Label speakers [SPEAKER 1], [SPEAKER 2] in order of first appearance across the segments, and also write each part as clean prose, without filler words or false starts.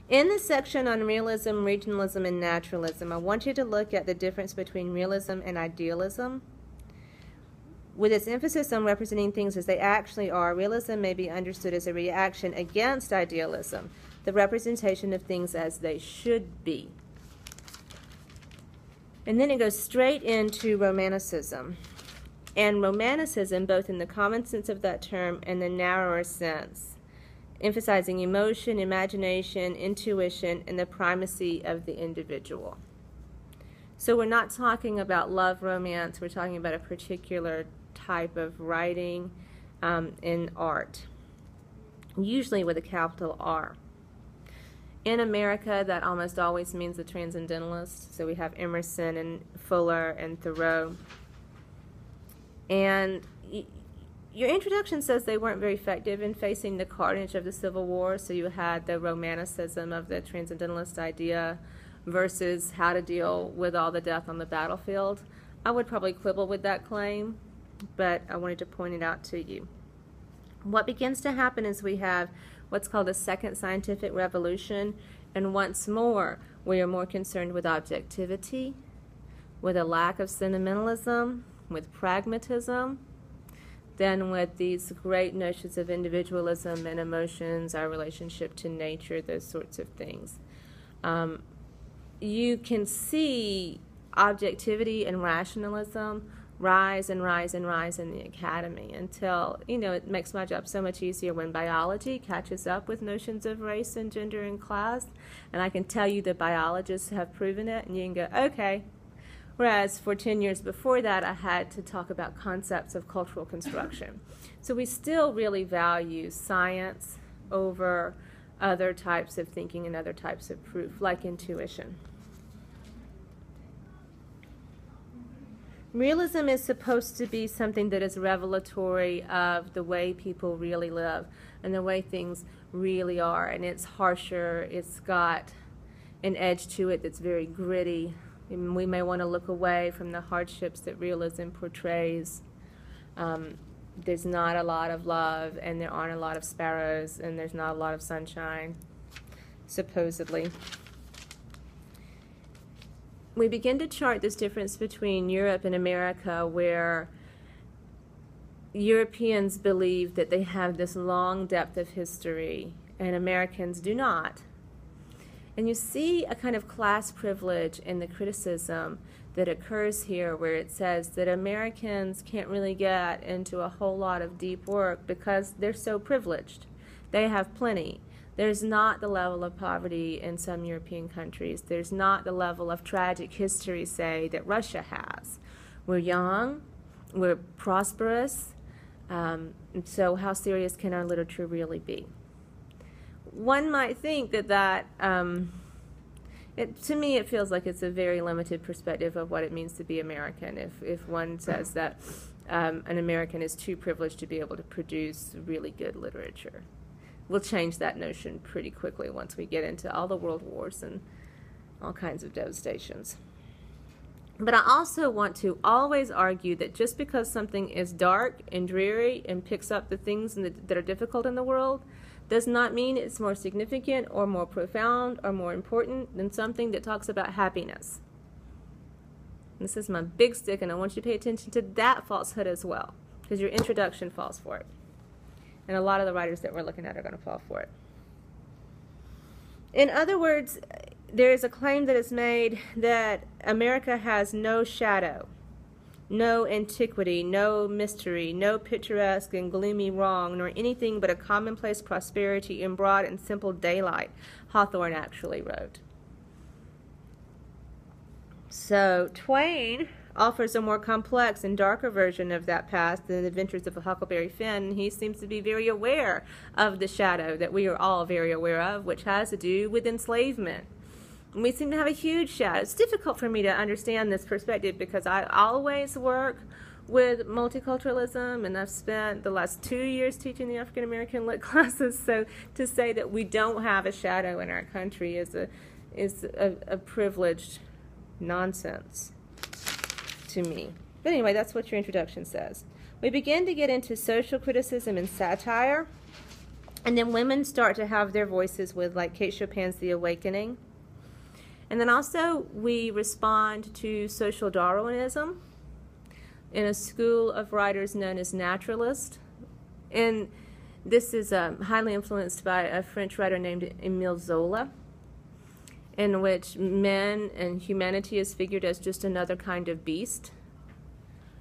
[SPEAKER 1] In the section on realism, regionalism, and naturalism, I want you to look at the difference between realism and idealism. With its emphasis on representing things as they actually are, realism may be understood as a reaction against idealism, the representation of things as they should be. And then it goes straight into Romanticism. And Romanticism, both in the common sense of that term and the narrower sense, emphasizing emotion, imagination, intuition, and the primacy of the individual. So we're not talking about love romance, we're talking about a particular type of writing in art, usually with a capital R. In America, that almost always means the transcendentalist. So we have Emerson and Fuller and Thoreau. And your introduction says they weren't very effective in facing the carnage of the Civil War. So you had the romanticism of the transcendentalist idea versus how to deal with all the death on the battlefield. I would probably quibble with that claim, but I wanted to point it out to you. What begins to happen is we have what's called a second scientific revolution, and once more we are more concerned with objectivity, with a lack of sentimentalism, with pragmatism, than with these great notions of individualism and emotions, our relationship to nature, those sorts of things. You can see objectivity and rationalism rise and rise and rise in the academy until, it makes my job so much easier when biology catches up with notions of race and gender and class, and I can tell you the biologists have proven it, and you can go, okay. Whereas for 10 years before that, I had to talk about concepts of cultural construction. So we still really value science over other types of thinking and other types of proof, like intuition. Realism is supposed to be something that is revelatory of the way people really live and the way things really are, and it's harsher, it's got an edge to it that's very gritty. And we may want to look away from the hardships that realism portrays. There's not a lot of love, and there aren't a lot of sparrows, and there's not a lot of sunshine, supposedly. We begin to chart this difference between Europe and America, where Europeans believe that they have this long depth of history, and Americans do not. And you see a kind of class privilege in the criticism that occurs here, where it says that Americans can't really get into a whole lot of deep work because they're so privileged. They have plenty. There's not the level of poverty in some European countries. There's not the level of tragic history, say, that Russia has. We're young, we're prosperous, so how serious can our literature really be? One might think that to me it feels like it's a very limited perspective of what it means to be American if one says that an American is too privileged to be able to produce really good literature. We'll change that notion pretty quickly once we get into all the world wars and all kinds of devastations. But I also want to always argue that just because something is dark and dreary and picks up the things that are difficult in the world does not mean it's more significant or more profound or more important than something that talks about happiness. This is my big stick, and I want you to pay attention to that falsehood as well, because your introduction falls for it. And a lot of the writers that we're looking at are going to fall for it. In other words, there is a claim that is made that America has no shadow, no antiquity, no mystery, no picturesque and gloomy wrong, nor anything but a commonplace prosperity in broad and simple daylight, Hawthorne actually wrote. So Twain offers a more complex and darker version of that past than the adventures of Huckleberry Finn. He seems to be very aware of the shadow that we are all very aware of, which has to do with enslavement. And we seem to have a huge shadow. It's difficult for me to understand this perspective because I always work with multiculturalism, and I've spent the last 2 years teaching the African American lit classes. So to say that we don't have a shadow in our country is a privileged nonsense to me. But anyway, that's what your introduction says. We begin to get into social criticism and satire. And then women start to have their voices with, like, Kate Chopin's The Awakening. And then also we respond to social Darwinism in a school of writers known as naturalist. And this is highly influenced by a French writer named Émile Zola, in which men and humanity is figured as just another kind of beast.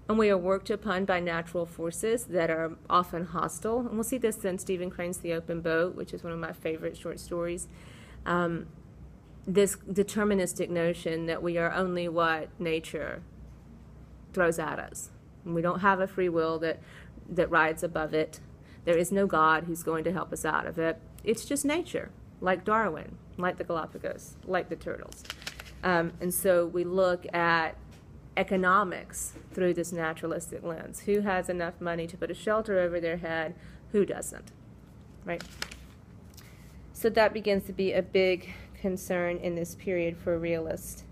[SPEAKER 1] And we are worked upon by natural forces that are often hostile. And we'll see this in Stephen Crane's The Open Boat, which is one of my favorite short stories. This deterministic notion that we are only what nature throws at us. And we don't have a free will that rides above it. There is no God who's going to help us out of it. It's just nature, like Darwin, like the Galapagos, like the turtles. And so we look at economics through this naturalistic lens. Who has enough money to put a shelter over their head? Who doesn't? Right? So that begins to be a big concern in this period for realists.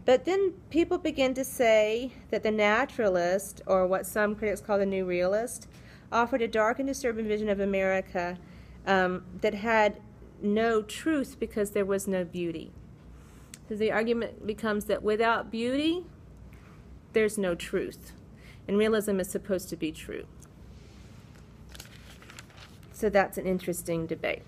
[SPEAKER 1] But then people begin to say that the naturalist, or what some critics call the new realist, offered a dark and disturbing vision of America that had no truth because there was no beauty. So the argument becomes that without beauty, there's no truth. And realism is supposed to be true. So that's an interesting debate.